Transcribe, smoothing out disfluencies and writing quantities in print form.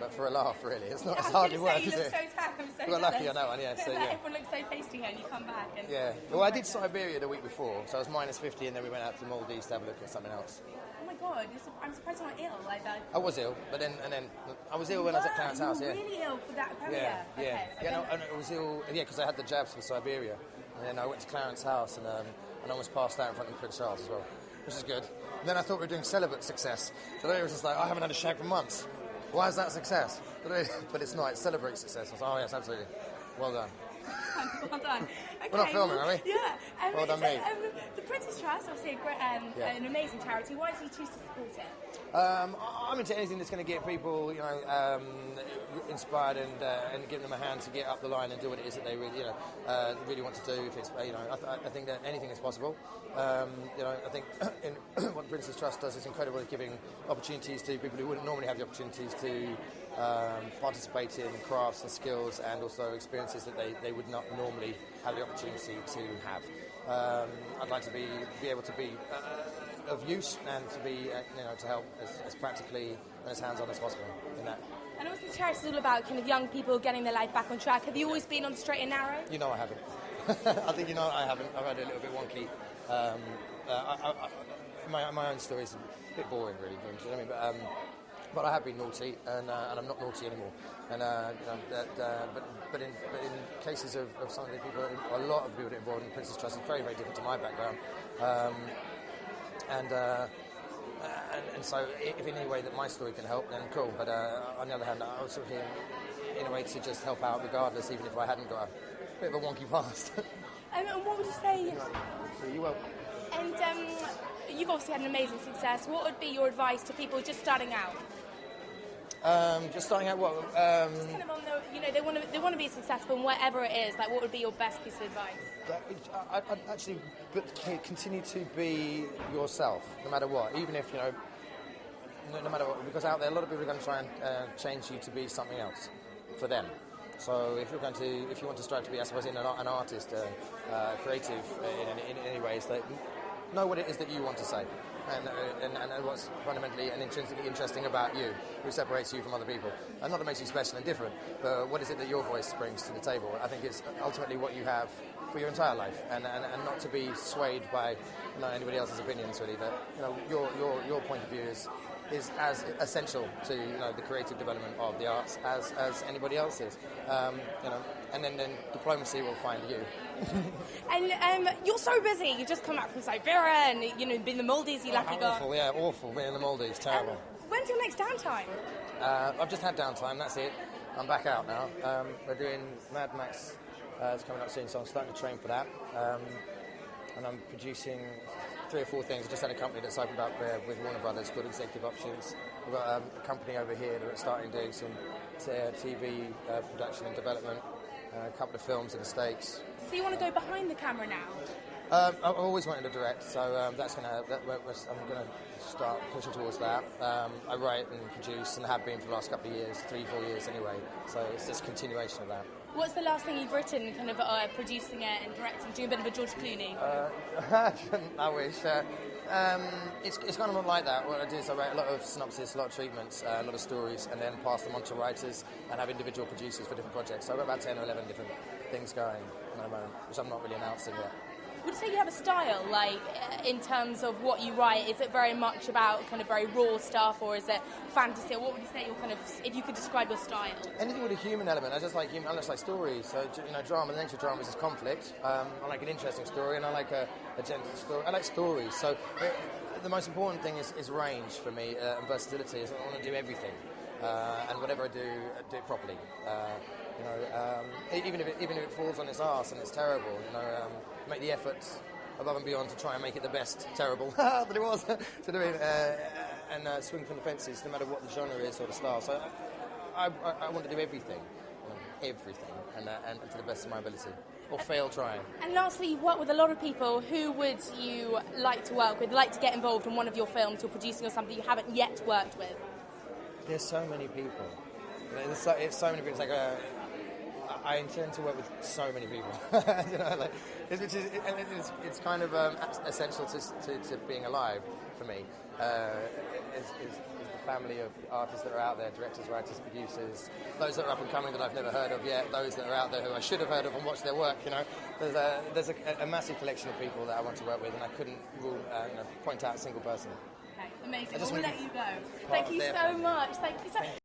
but for a laugh, really. It's not. It's hardly work, is it? You look so tan. I'm so Well, lucky on that one, yeah. So, yeah. Everyone looks so pasty here, and you come back. And yeah. Well, I did Siberia the week before, so I was minus 50, and then we went out to the Maldives to have a look at something else. Oh my God! I'm surprised you're not ill like that. I was ill, but then I was ill when I was at Clarence House. You Yeah. were really ill for that premiere. Yeah, Okay. yeah. No, and I was ill, because I had the jabs for Siberia, and then I went to Clarence House and almost passed out in front of Prince Charles as well, which is good. And then I thought we were doing celibate success, so then it was just like, I haven't had a shag for months. Why is that a success? But it's not. It's celebrate success. I was like, oh yes, absolutely. Well done. Well done. Okay, We're not filming, are we? Yeah. Well done, me. The Princess Trust, obviously, an amazing charity. Why did you choose to support it? I'm into anything that's going to get people, inspired and give them a hand to get up the line and do what it is that they really want to do. If it's, I think that anything is possible. I think what the Princess Trust does is incredible at giving opportunities to people who wouldn't normally have the opportunities to participate in crafts and skills and also experiences that they would not normally have the opportunity to have. I'd like to be able to be of use and to be to help as practically and as hands-on as possible in that. And what's the charity all about? Kind of young people getting their life back on track. Have you always been on the straight and narrow? You know I haven't. I think I haven't. I've had a little bit wonky. My own story is a bit boring, really. Do you know what I mean? But I have been naughty, and I'm not naughty anymore. And but in cases of some of the people, a lot of people involved in the Princess Trust is very, very different to my background. And so, if in any way that my story can help, then cool. But on the other hand, I was sort of here in a way to just help out, regardless, even if I hadn't got a bit of a wonky past. And what would you say? You will. And you've obviously had an amazing success. What would be your advice to people just starting out? Just starting out, what? Just kind of on the, they want to be successful in whatever it is. Like, what would be your best piece of advice? I'd actually continue to be yourself, no matter what. Even if no matter what, because out there a lot of people are going to try and change you to be something else for them. So if you want to strive to be, I suppose, an artist, creative in any ways, that know what it is that you want to say. And what's fundamentally and intrinsically interesting about you, which separates you from other people. And not that makes you special and different, but what is it that your voice brings to the table? I think it's ultimately what you have for your entire life, and not to be swayed by anybody else's opinions, really. That your point of view is as essential to the creative development of the arts as anybody else's. And then diplomacy will find you. And you're so busy. You've just come back from Siberia and been in the Maldives. You lucky guy. Awful, yeah, awful. Being in the Maldives, terrible. When's your next downtime? I've just had downtime. That's it. I'm back out now. We're doing Mad Max. It's coming up soon, so I'm starting to train for that. And I'm producing 3 or 4 things. I just had a company that's opened up with Warner Brothers called Executive Options. We've got a company over here that are starting doing some TV production and development, a couple of films in the States. So you want to go behind the camera now? I've always wanted to direct, so I'm going to start pushing towards that. I write and produce and have been for the last couple of years, 3-4 years anyway, so it's just a continuation of that. What's the last thing you've written, kind of producing it and directing, doing a bit of a George Clooney? I wish. It's kind of not like that. What I do is I write a lot of synopsis, a lot of treatments, a lot of stories, and then pass them on to writers and have individual producers for different projects. So I've got about 10 or 11 different things going at the moment, which I'm not really announcing yet. Would you say you have a style, like, in terms of what you write? Is it very much about kind of very raw stuff, or is it fantasy? Or what would you say your kind of, if you could describe your style? Anything with a human element. I just like stories. So, drama, the nature of drama is conflict. I like an interesting story, and I like a gentle story. I like stories. So the most important thing is range for me, and versatility. Is I want to do everything. And whatever I do it properly. Even if it falls on its arse and it's terrible, make the effort above and beyond to try and make it the best terrible that it was to do it, and swing from the fences, no matter what the genre is or the style. So I want to do everything, and to the best of my ability, or fail trying. And lastly, you've worked with a lot of people. Who would you like to work with, like to get involved in one of your films you're producing, or something you haven't yet worked with? There's so many people. It's so many people. It's like I intend to work with so many people. It's kind of essential to being alive for me. Is the family of artists that are out there, directors, writers, producers, those that are up and coming that I've never heard of yet, those that are out there who I should have heard of and watched their work. There's a massive collection of people that I want to work with, and I couldn't point out a single person. Okay, amazing. We'll let you go. Thank you so much. Thank you so much.